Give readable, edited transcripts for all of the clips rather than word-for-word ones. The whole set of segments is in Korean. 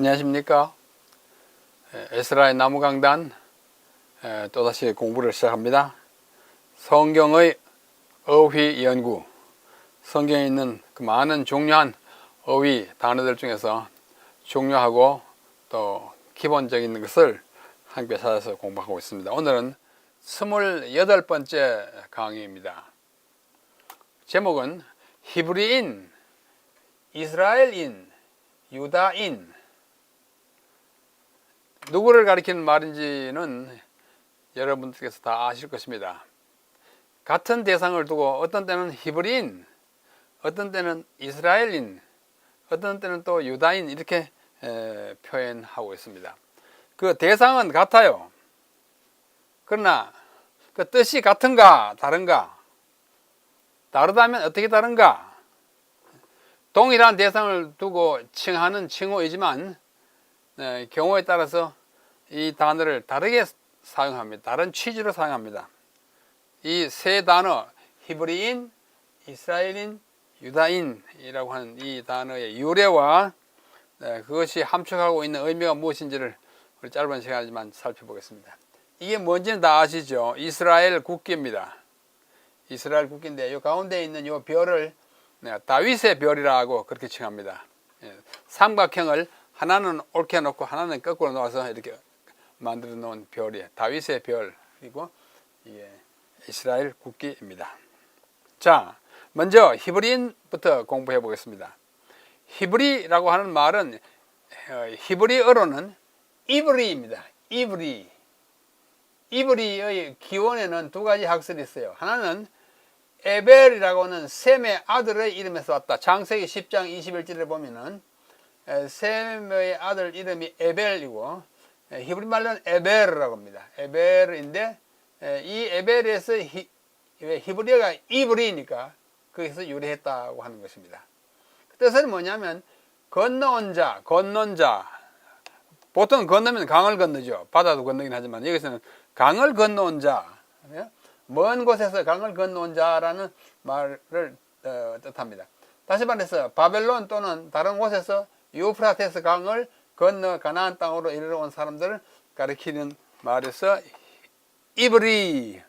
안녕하십니까. 에스라의 나무강단 또다시 공부를 시작합니다. 성경의 어휘 연구, 성경에 있는 그 많은 중요한 어휘 단어들 중에서 중요하고 또 기본적인 것을 함께 찾아서 공부하고 있습니다. 오늘은 28번째 강의입니다. 제목은 히브리인, 이스라엘인, 유다인, 누구를 가리키는 말인지는 여러분들께서 다 아실 것입니다. 같은 대상을 두고 어떤 때는 히브리인, 어떤 때는 이스라엘인, 어떤 때는 또 유다인 이렇게 표현하고 있습니다. 그 대상은 같아요. 그러나 그 뜻이 같은가 다른가, 다르다면 어떻게 다른가, 동일한 대상을 두고 칭하는 칭호이지만 경우에 따라서 이 단어를 다르게 사용합니다. 다른 취지로 사용합니다. 이 세 단어, 히브리인, 이스라엘인, 유다인이라고 하는 이 단어의 유래와 그것이 함축하고 있는 의미가 무엇인지를 우리 짧은 시간이지만 살펴보겠습니다. 이게 뭔지는 다 아시죠? 이스라엘 국기입니다. 이스라엘 국기인데 이 가운데 있는 이 별을 다윗의 별이라고 그렇게 칭합니다. 삼각형을 하나는 옳게 놓고 하나는 거꾸로 놓아서 이렇게 만들어 놓은 별이 다윗의 별, 그리고 이스라엘 국기입니다. 자, 먼저 히브리인부터 공부해 보겠습니다. 히브리라고 하는 말은 히브리어로는 이브리입니다. 이브리의 기원에는 두 가지 학설이 있어요. 하나는 에벨이라고 하는 셈의 아들의 이름에서 왔다. 창세기 10장 21절에 보면은 셈의 아들 이름이 에벨이고 히브리 말로는 에벨이라고 합니다. 에벨인데 이 에벨에서 히브리어가 이브리니까 거기서 유래했다고 하는 것입니다. 그 뜻은 뭐냐면 건너온 자, 건넌 자. 보통 건너면 강을 건너죠. 바다도 건너긴 하지만 여기서는 강을 건너온 자, 먼 곳에서 강을 건너온 자라는 말을 뜻합니다. 다시 말해서 바벨론 또는 다른 곳에서 유프라테스 강을 건너 가나안 땅으로 이르러 온 사람들을 가리키는 말에서 이브리,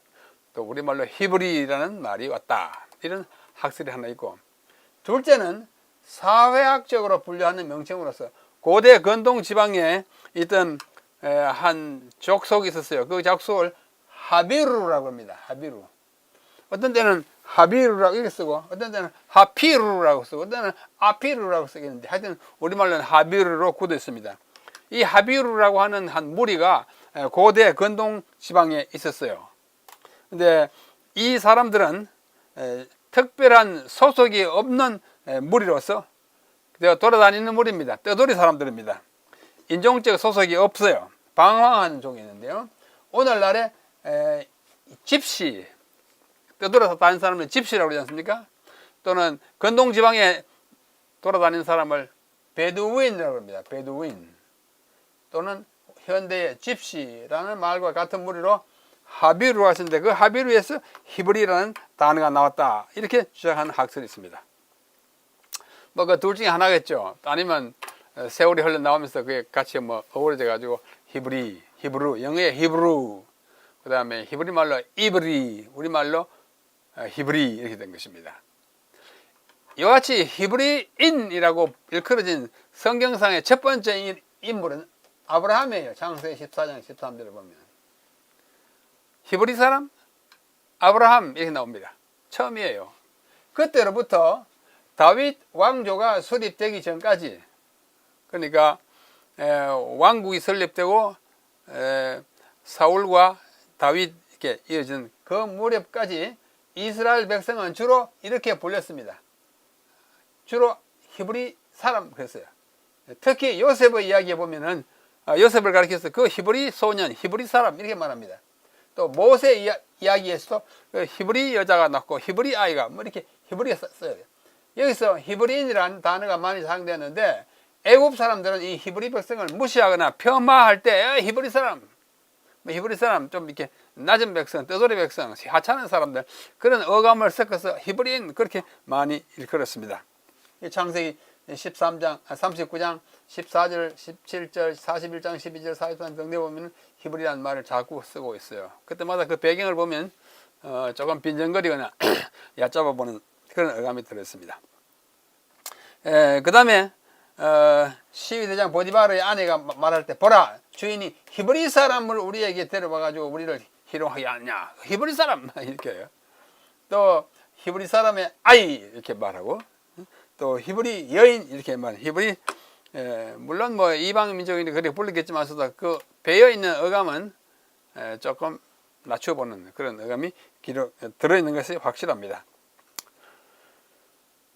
또 우리말로 히브리라는 말이 왔다. 이런 학설이 하나 있고, 둘째는 사회학적으로 분류하는 명칭으로서 고대 건동 지방에 있던 한 족속이 있었어요. 그 족속을 하비루라고 합니다. 하비루. 어떤 때는 하비루라고 이렇게 쓰고, 어떤 때는 하피루라고 쓰고, 어떤 때는 아피루라고 쓰겠는데, 하여튼 우리말로는 하비루로 굳어 있습니다. 이 하비루라고 하는 한 무리가 고대 건동 지방에 있었어요. 근데 이 사람들은 특별한 소속이 없는 무리로서 돌아다니는 무리입니다. 떠돌이 사람들입니다. 인종적 소속이 없어요. 방황하는 종이 있는데요. 오늘날에 집시, 떠돌아서 다니는 사람을 집시라고 그러지 않습니까? 또는 건동지방에 돌아다니는 사람을 베두윈이라고 합니다. 베두윈. 또는 현대의 집시라는 말과 같은 무리로 하비루가 있는데 그 하비루에서 히브리라는 단어가 나왔다. 이렇게 주장하는 학설이 있습니다. 뭐 그 둘 중에 하나겠죠. 아니면 세월이 흘러나오면서 그게 같이 어우러져 가지고 히브루, 영어의 히브루, 그 다음에 히브리 말로 이브리, 우리말로 히브리 이렇게 된 것입니다. 이와 같이 히브리인이라고 일컬어진 성경상의 첫 번째 인물은 아브라함이에요. 창세기 14장 13절을 보면 히브리 사람 아브라함 이렇게 나옵니다. 처음이에요. 그때로부터 다윗 왕조가 수립되기 전까지, 그러니까 왕국이 설립되고 사울과 다윗에게 이어진 그 무렵까지 이스라엘 백성은 주로 이렇게 불렸습니다. 주로 히브리 사람 그랬어요. 특히 요셉의 이야기에 보면은 요셉을 가리켜서 그 히브리 소년, 히브리 사람 이렇게 말합니다. 또 모세 이야기에서도 그 히브리 여자가 낳고 히브리 아이가 이렇게 히브리가 써요. 여기서 히브리인이라는 단어가 많이 사용되었는데 애굽 사람들은 이 히브리 백성을 무시하거나 폄하할 때 히브리 사람 좀 이렇게 낮은 백성, 떠돌이 백성, 하찮은 사람들, 그런 어감을 섞어서 히브리인 그렇게 많이 일컬었습니다. 창세기 39장 14절, 17절, 41장, 12절, 43장 등대 보면 히브리라는 말을 자꾸 쓰고 있어요. 그때마다 그 배경을 보면 조금 빈정거리거나 얕잡아보는 그런 어감이 들어있습니다. 그 다음에 시위대장 보디바르의 아내가 말할 때, 보라, 주인이 히브리 사람을 우리에게 데려와가지고 우리를 희롱하게 하느냐. 히브리 사람 이렇게 해요. 또 히브리 사람의 아이 이렇게 말하고, 또 히브리 여인 이렇게 말해요. 히브리 물론 뭐 이방 민족인데 그렇게 불리겠지만서도 그 배어 있는 어감은 조금 낮춰보는 그런 어감이 들어있는 것이 확실합니다.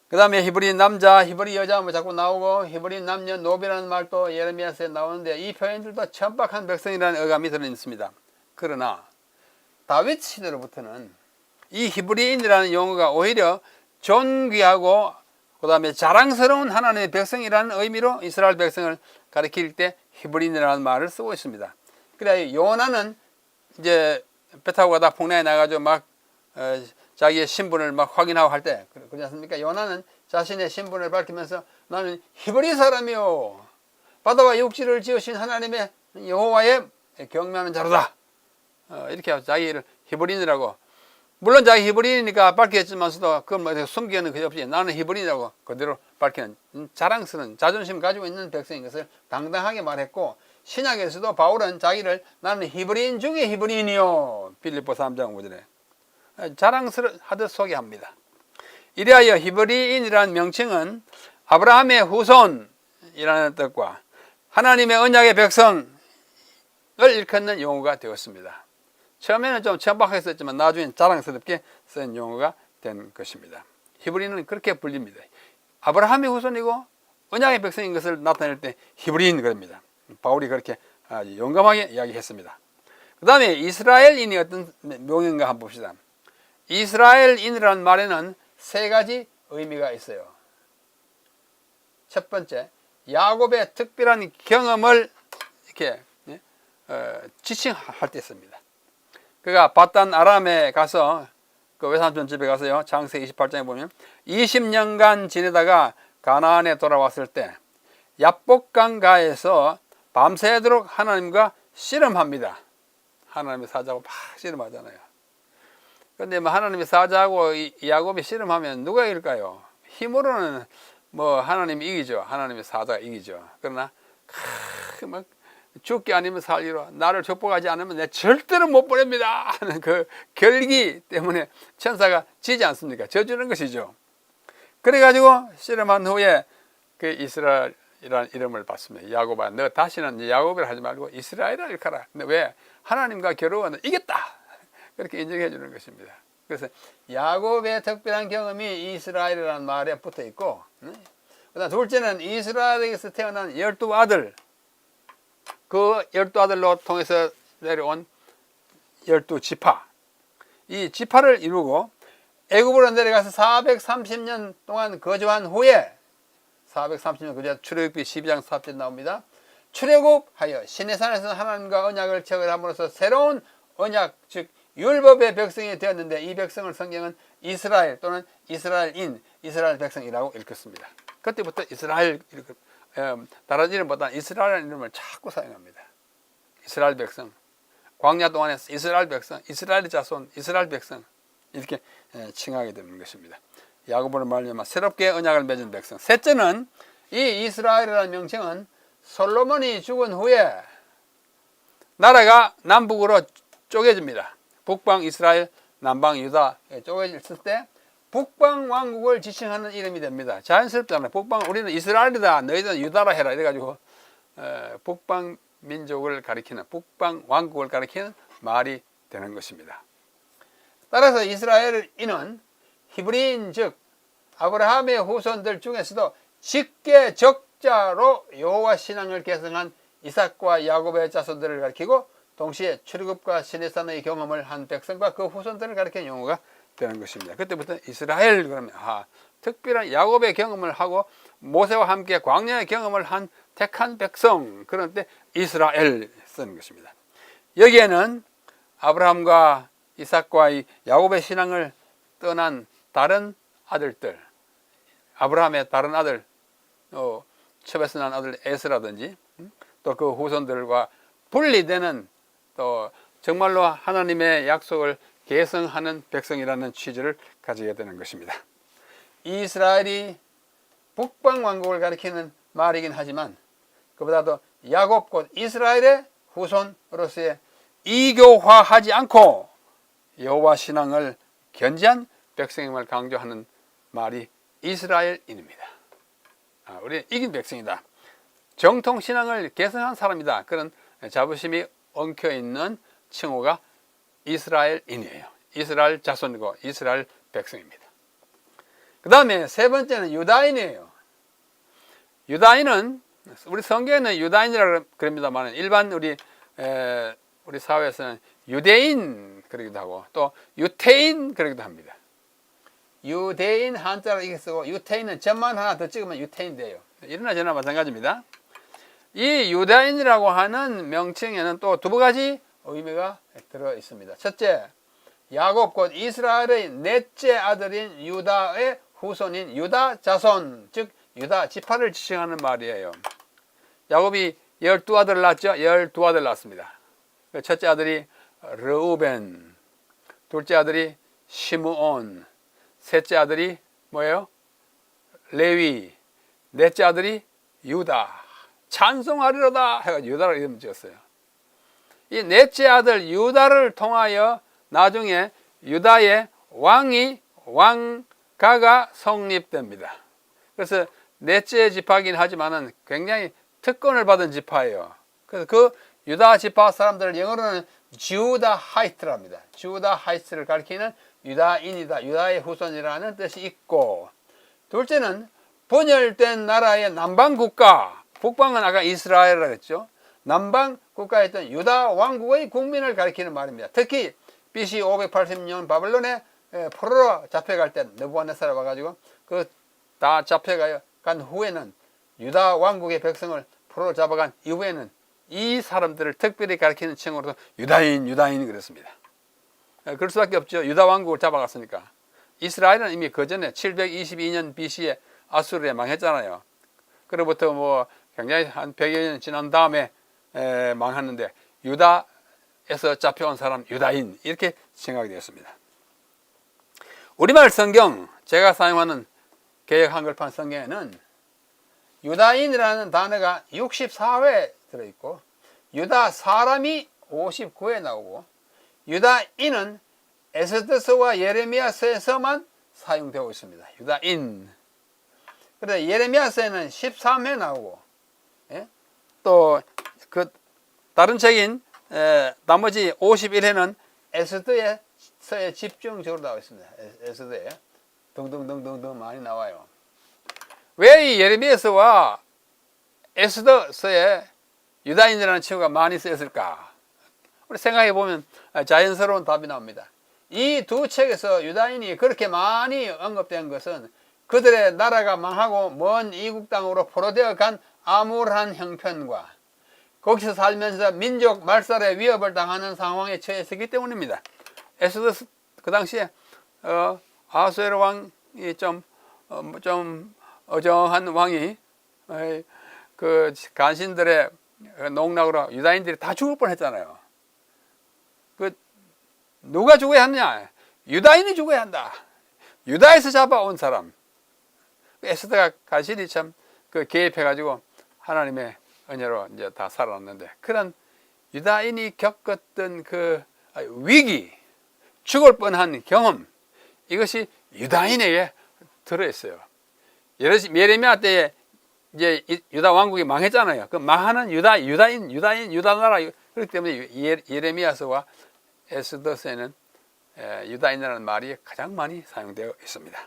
그 다음에 히브리 남자, 히브리 여자 뭐 자꾸 나오고, 히브리 남녀 노비라는 말도 예레미야서에 나오는데, 이 표현들도 천박한 백성이라는 어감이 들어있습니다. 그러나 다윗 시대로부터는 이 히브리인이라는 용어가 오히려 존귀하고 그 다음에 자랑스러운 하나님의 백성이라는 의미로 이스라엘 백성을 가리킬 때 히브리인이라는 말을 쓰고 있습니다. 그래 요나는 이제 배 타고 가다 풍랑에 나가지고 막 자기의 신분을 막 확인하고 할 때 그렇지 않습니까? 요나는 자신의 신분을 밝히면서 나는 히브리 사람이요, 바다와 육지를 지으신 하나님의 여호와의 경배하는 자로다, 이렇게 자기를 히브리인이라고, 물론 자기 히브리인이니까 밝혔지만서도 그건 뭐 숨기는 그게 없이 나는 히브리인이라고 그대로 밝히는 자랑스러운 자존심 가지고 있는 백성인 것을 당당하게 말했고, 신약에서도 바울은 자기를 나는 히브리인 중에 히브리인이요, 빌립보 3장 5절에 자랑스러하듯 소개합니다. 이리하여 히브리인이라는 명칭은 아브라함의 후손이라는 뜻과 하나님의 언약의 백성을 일컫는 용어가 되었습니다. 처음에는 좀 천박했었지만 나중엔 자랑스럽게 쓴 용어가 된 것입니다. 히브리인은 그렇게 불립니다. 아브라함의 후손이고 언약의 백성인 것을 나타낼 때 히브리인 그럽니다. 바울이 그렇게 아주 용감하게 이야기했습니다. 그 다음에 이스라엘인이 어떤 명인가 한번 봅시다. 이스라엘인이라는 말에는 세 가지 의미가 있어요. 첫 번째, 야곱의 특별한 경험을 이렇게 지칭할 때 씁니다. 그가 바단 아람에 가서 그 외삼촌 집에 가서요, 창세기 28장에 보면 20년간 지내다가 가나안에 돌아왔을 때 야복강가에서 밤새도록 하나님과 씨름합니다. 하나님의 사자하고 막 씨름하잖아요. 그런데 뭐 하나님의 사자하고 야곱이 씨름하면 누가 이길까요? 힘으로는 뭐 하나님이 이기죠. 하나님의 사자가 이기죠. 그러나 막 죽기 아니면 살기로 나를 축복하지 않으면 내 절대로 못 보냅니다 하는 그 결기 때문에 천사가 지지 않습니까? 져주는 것이죠. 그래가지고 씨름한 후에 그 이스라엘이라는 이름을 받습니다. 야곱아, 너 다시는 야곱이라 하지 말고 이스라엘이라 일컬어라. 근데 왜? 하나님과 겨루어는 이겼다, 그렇게 인정해 주는 것입니다. 그래서 야곱의 특별한 경험이 이스라엘이라는 말에 붙어 있고, 그다음 둘째는 이스라엘에서 태어난 12아들, 그 12아들로 통해서 내려온 12지파, 이 지파를 이루고 애굽으로 내려가서 430년 동안 거주한 후에 430년 거주한 출애굽기 12장 4절 나옵니다. 출애굽하여 시내산에서 하나님과 언약을 체결함으로써 새로운 언약, 즉 율법의 백성이 되었는데, 이 백성을 성경은 이스라엘 또는 이스라엘인, 이스라엘 백성이라고 읽었습니다. 그때부터 이스라엘, 다른 이름보다 이스라엘 이름을 자꾸 사용합니다. 이스라엘 백성, 광야 동안에 이스라엘 백성, 이스라엘의 자손, 이스라엘 백성, 이렇게 칭하게 되는 것입니다. 야곱으로 말미암아 새롭게 언약을 맺은 백성. 셋째는 이 이스라엘이라는 명칭은 솔로몬이 죽은 후에 나라가 남북으로 쪼개집니다. 북방 이스라엘, 남방 유다에 쪼개졌을 때 북방 왕국을 지칭하는 이름이 됩니다. 자연스럽잖아요. 북방, 우리는 이스라엘이다, 너희들은 유다라 해라 이래가지고 북방 민족을 가리키는, 북방 왕국을 가리키는 말이 되는 것입니다. 따라서 이스라엘인은 히브리인, 즉 아브라함의 후손들 중에서도 직계 적자로 여호와 신앙을 계승한 이삭과 야곱의 자손들을 가리키고, 동시에 출애굽과 시내산의 경험을 한 백성과 그 후손들을 가리키는 용어가 되는 것입니다. 그때부터 이스라엘 그러면 특별한 야곱의 경험을 하고 모세와 함께 광야의 경험을 한 택한 백성, 그런 때 이스라엘 쓰는 것입니다. 여기에는 아브라함과 이삭과 야곱의 신앙을 떠난 다른 아들들, 아브라함의 다른 아들 첩에서 난 아들 에스라든지 또 그 후손들과 분리되는 또 정말로 하나님의 약속을 계승하는 백성이라는 취지를 가지게 되는 것입니다. 이스라엘이 북방 왕국을 가리키는 말이긴 하지만 그보다도 야곱 곧 이스라엘의 후손으로서의 이교화하지 않고 여호와 신앙을 견지한 백성임을 강조하는 말이 이스라엘인입니다. 우리 이긴 백성이다. 정통 신앙을 계승한 사람이다. 그런 자부심이 엉켜있는 칭호가 이스라엘인이에요. 이스라엘 자손이고 이스라엘 백성입니다. 그 다음에 세 번째는 유다인이에요. 유다인은 우리 성경에는 유다인이라고 그럽니다만 일반 우리 사회에서는 유대인 그러기도 하고 또 유태인 그러기도 합니다. 유대인 한자로 이렇게 쓰고 유태인은 점만 하나 더 찍으면 유태인 돼요. 이러나 저러나 마찬가지입니다. 이 유다인이라고 하는 명칭에는 또 두 가지 의미가 들어 있습니다. 첫째, 야곱 곧 이스라엘의 넷째 아들인 유다의 후손인 유다 자손, 즉 유다 지파를 지칭하는 말이에요. 야곱이 12아들을 낳았죠. 12아들 낳았습니다. 첫째 아들이 르우벤, 둘째 아들이 시므온, 셋째 아들이 뭐예요? 레위, 넷째 아들이 유다. 찬송하리로다 해가지고 유다라고 이름 지었어요. 이 넷째 아들 유다를 통하여 나중에 유다의 왕가가 성립됩니다. 그래서 넷째 지파긴 하지만은 굉장히 특권을 받은 지파예요. 그래서 그 유다 지파 사람들을 영어로는 주다 하이트랍니다. 주다 하이트를 가리키는 유다인이다. 유다의 후손이라는 뜻이 있고, 둘째는 분열된 나라의 남방 국가, 북방은 아까 이스라엘이라고 했죠. 남방 국가에 있던 유다 왕국의 국민을 가리키는 말입니다. 특히 BC 580년 바벨론에 포로로 잡혀갈 때 느부갓네살이 와가지고 그 다 잡혀간 후에는 유다 왕국의 백성을 포로로 잡아간 이후에는 이 사람들을 특별히 가리키는 칭호로 유다인 그랬습니다. 그럴 수밖에 없죠. 유다 왕국을 잡아갔으니까. 이스라엘은 이미 그 전에 722년 BC에 아수르에 망했잖아요. 그로부터 뭐 굉장히 한 100여 년 지난 다음에 망했는데 유다에서 잡혀온 사람 유다인 이렇게 생각이 되었습니다. 우리말 성경 제가 사용하는 개역 한글판 성경에는 유다인이라는 단어가 64회 들어있고 유다 사람이 59회 나오고 유다인은 에스더서와 예레미야서에서만 사용되고 있습니다. 유다인. 그런데 예레미야서에는 13회 나오고 또 그 다른 책인 나머지 51회는 에스더서에 집중적으로 나와 있습니다. 에스더에 등등등등등 많이 나와요. 왜 이 예레미야서와 에스더서에 유다인이라는 칭호가 많이 쓰였을까? 우리 생각해 보면 자연스러운 답이 나옵니다. 이 두 책에서 유다인이 그렇게 많이 언급된 것은 그들의 나라가 망하고 먼 이국 땅으로 포로되어 간 암울한 형편과 거기서 살면서 민족 말살의 위협을 당하는 상황에 처했기 때문입니다. 에스더 그 당시에 아수에르 왕이 좀 어정한 왕이 그 간신들의 농락으로 유다인들이 다 죽을 뻔했잖아요. 그 누가 죽어야 하느냐? 유다인이 죽어야 한다. 유다에서 잡아온 사람. 에스더가 간신히 참 그 개입해가지고 하나님의 은혜로 이제 다 살아났는데 그런 유다인이 겪었던 그 위기, 죽을 뻔한 경험 이것이 유다인에게 들어있어요. 예레미야 때에 이제 유다 왕국이 망했잖아요. 그 망하는 유다 나라 그렇기 때문에 예레미야서와 에스더서에는 유다인이라는 말이 가장 많이 사용되어 있습니다.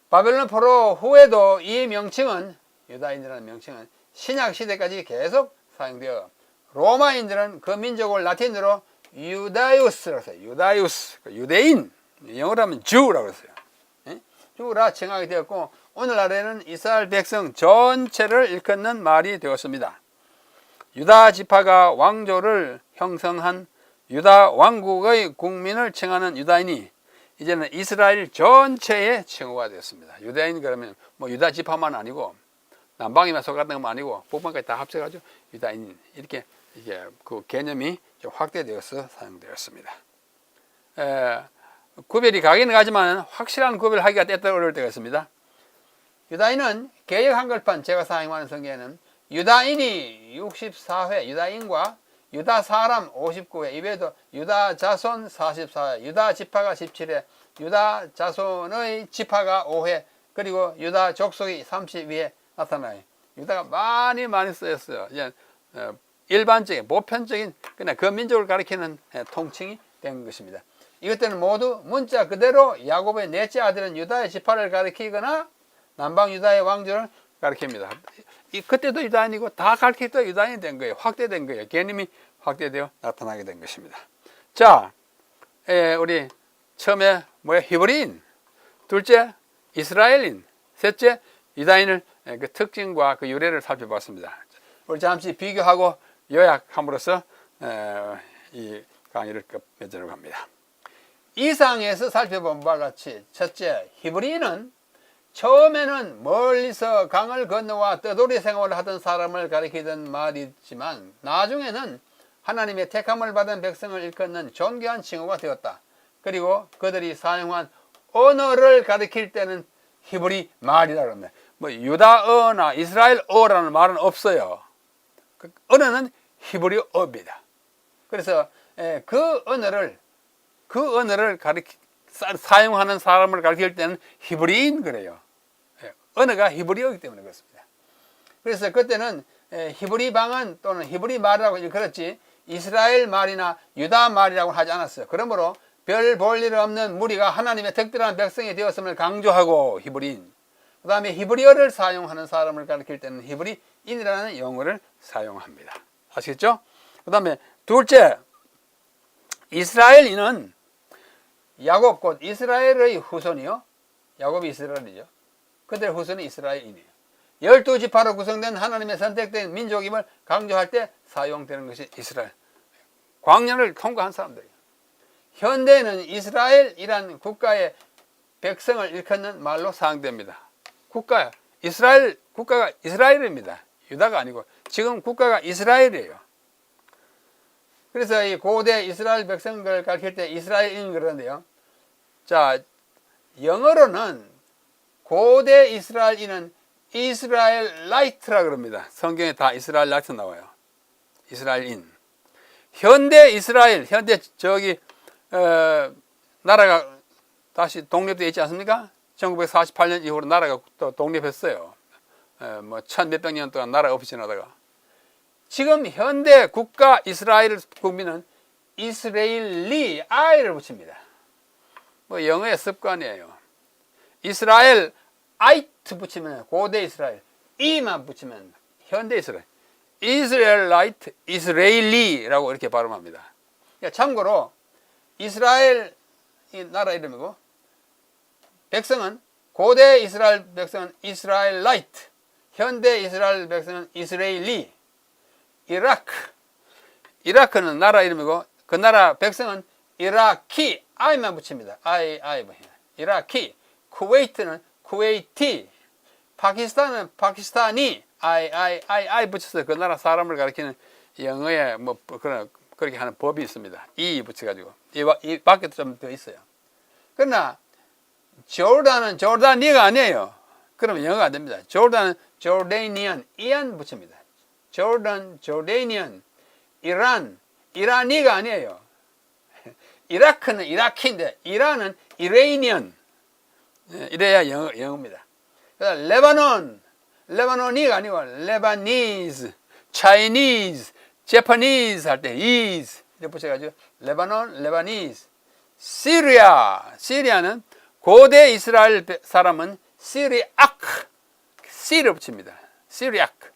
바벨론 포로 후에도 이 명칭은 유다인이라는 명칭은 신약 시대까지 계속 사용되어 로마인들은 그 민족을 라틴어로 유다이우스라고 했어요. 유다이우스, 유대인, 영어로 하면 주라고 했어요. 주라 칭하게 되었고 오늘날에는 이스라엘 백성 전체를 일컫는 말이 되었습니다. 유다 지파가 왕조를 형성한 유다 왕국의 국민을 칭하는 유다인이 이제는 이스라엘 전체의 칭호가 되었습니다. 유다인 그러면 뭐 유다 지파만 아니고 남방에만 속았던 건 아니고 북방까지 다 합쳐가지고 유다인 이렇게 이게 그 개념이 좀 확대되어서 사용되었습니다. 구별이 가기는 가지만 확실한 구별을 하기가 때때로 어려울 때가 있습니다. 유다인은 개역 한글판 제가 사용하는 성경에는 유다인이 64회, 유다인과 유다 사람 59회, 이외에도 유다 자손 44회, 유다 지파가 17회, 유다 자손의 지파가 5회, 그리고 유다 족속이 32회 나타나요. 유다가 많이 쓰였어요. 이제 일반적인 보편적인 그냥 그 민족을 가리키는 통칭이 된 것입니다. 이것들은 모두 문자 그대로 야곱의 넷째 아들은 유다의 지파를 가리키거나 남방 유다의 왕조를 가리킵니다. 그때도 유다인이고 다 가리키도 유다인이 된 거예요. 확대된 거예요. 개념이 확대되어 나타나게 된 것입니다. 자, 우리 처음에 히브리인, 둘째 이스라엘인, 셋째 유다인을 그 특징과 그 유래를 살펴봤습니다. 우리 잠시 비교하고 요약함으로써 이 강의를 끝맺으려고 합니다. 이상에서 살펴본 바와 같이 첫째, 히브리인은 처음에는 멀리서 강을 건너와 떠돌이 생활을 하던 사람을 가리키던 말이지만 나중에는 하나님의 택함을 받은 백성을 일컫는 존귀한 칭호가 되었다. 그리고 그들이 사용한 언어를 가리킬 때는 히브리 말이라고 합니다. 유다어나 이스라엘어라는 말은 없어요. 그 언어는 히브리어입니다. 그래서 그 언어를 사용하는 사람을 가리킬 때는 히브리인 그래요. 언어가 히브리어이기 때문에 그렇습니다. 그래서 그때는 히브리 방언 또는 히브리 말이라고 그랬지 이스라엘 말이나 유다 말이라고 하지 않았어요. 그러므로 별 볼 일 없는 무리가 하나님의 특별한 백성이 되었음을 강조하고 히브리인, 그 다음에 히브리어를 사용하는 사람을 가리킬 때는 히브리인이라는 용어를 사용합니다. 아시겠죠? 그 다음에 둘째, 이스라엘인은 야곱 곧 이스라엘의 후손이요. 야곱이 이스라엘이죠. 그들의 후손이 이스라엘인이에요. 12지파로 구성된 하나님의 선택된 민족임을 강조할 때 사용되는 것이 이스라엘. 광야를 통과한 사람들이에요. 현대에는 이스라엘이란 국가의 백성을 일컫는 말로 사용됩니다. 국가가 이스라엘입니다. 유다가 아니고 지금 국가가 이스라엘이에요. 그래서 이 고대 이스라엘 백성을 가르칠 때 이스라엘인 그러는데요. 자, 영어로는 고대 이스라엘인은 이스라엘라이트라 그럽니다. 성경에 다 이스라엘라이트 나와요. 이스라엘인. 현대 이스라엘, 현대 나라가 다시 독립되어 있지 않습니까? 1948년 이후로 나라가 또 독립했어요. 1000몇백 년 동안 나라가 없이 지나다가. 지금 현대 국가 이스라엘 국민은 이스라엘리 I를 붙입니다. 영어의 습관이에요. 이스라엘 아이트 붙이면 고대 이스라엘, E만 붙이면 현대 이스라엘, 이스라엘라이트, 이스라엘리라고 이렇게 발음합니다. 참고로 이스라엘 이 나라 이름이고 백성은 고대 이스라엘 백성은 이스라엘라이트, 현대 이스라엘 백성은 이스라엘리. 이라크는 나라 이름이고 그 나라 백성은 이라키, I만 붙입니다. I. 이라키. 쿠웨이트는 쿠웨이티. 파키스탄은 파키스타니. I 붙여서 그 나라 사람을 가리키는 영어에 그렇게 하는 법이 있습니다. 이 붙여가지고. 이 밖에도 좀 더 있어요. 그러나 조르단은 조르다니가 아니에요. 그러면 영어가 안 됩니다. 조르단은 조르다니안, 이안 붙입니다. 조르단, 조르다니안. 이란이가 아니에요. 이라크는 이라키인데 이란은 이레이니언. 이래야 영어입니다. 레바논이가 아니고 레바니즈, 차이니즈, 제퍼니즈 할 때 is 이렇게 붙여가지고 레바니즈. 시리아는 고대 이스라엘 사람은 시를 붙입니다. 시리아크.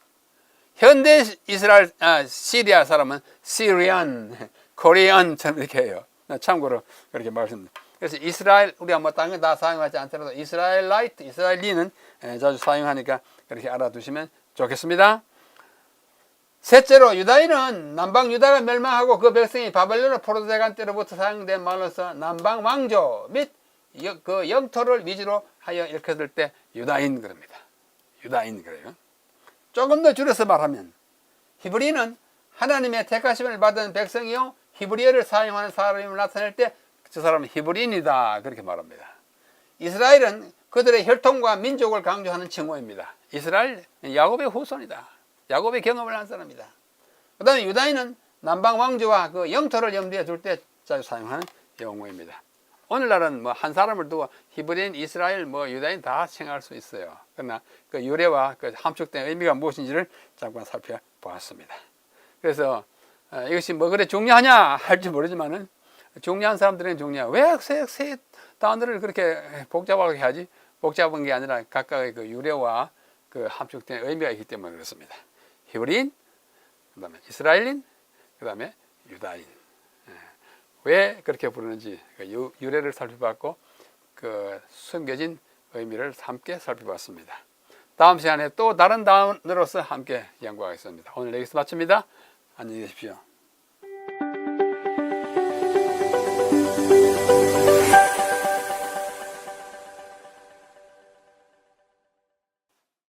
현대 이스라엘 시리아 사람은 시리안, 코리안처럼 이렇게 해요. 참고로 그렇게 말씀드립니다. 그래서 이스라엘 우리가 다른 거 다 사용하지 않더라도 이스라엘라이트, 이스라엘리는 자주 사용하니까 그렇게 알아두시면 좋겠습니다. 셋째로 유다인은 남방 유다가 멸망하고 그 백성이 바벨론 포로대간 때로부터 사용된 말로서 남방 왕조 및 그 영토를 위주로 하여 일컫을 때 유다인 그럽니다. 유다인 그래요. 조금 더 줄여서 말하면 히브리는 하나님의 택하심을 받은 백성이요 히브리어를 사용하는 사람임을 나타낼 때 저 사람은 히브리인이다 그렇게 말합니다. 이스라엘은 그들의 혈통과 민족을 강조하는 칭호입니다. 이스라엘 야곱의 후손이다. 야곱의 경험을 한 사람이다. 그 다음에 유다인은 남방 왕조와 그 영토를 염두에 둘 때 자주 사용하는 용어입니다. 오늘날은 뭐 한 사람을 두고 히브리인, 이스라엘, 뭐 유다인 다 칭할 수 있어요. 그러나 그 유래와 그 함축된 의미가 무엇인지를 잠깐 살펴보았습니다. 그래서 이것이 뭐 그래 중요하냐 할지 모르지만은 중요한 사람들은 중요해. 왜 세 단어를 그렇게 복잡하게 하지? 복잡한 게 아니라 각각의 그 유래와 그 함축된 의미가 있기 때문에 그렇습니다. 히브리인, 그 다음에 이스라엘인, 그 다음에 유다인. 왜 그렇게 부르는지 그 유래를 살펴봤고 그 숨겨진 의미를 함께 살펴봤습니다. 다음 시간에 또 다른 단어로서 함께 연구하겠습니다. 오늘 여기서 마칩니다. 안녕히 계십시오.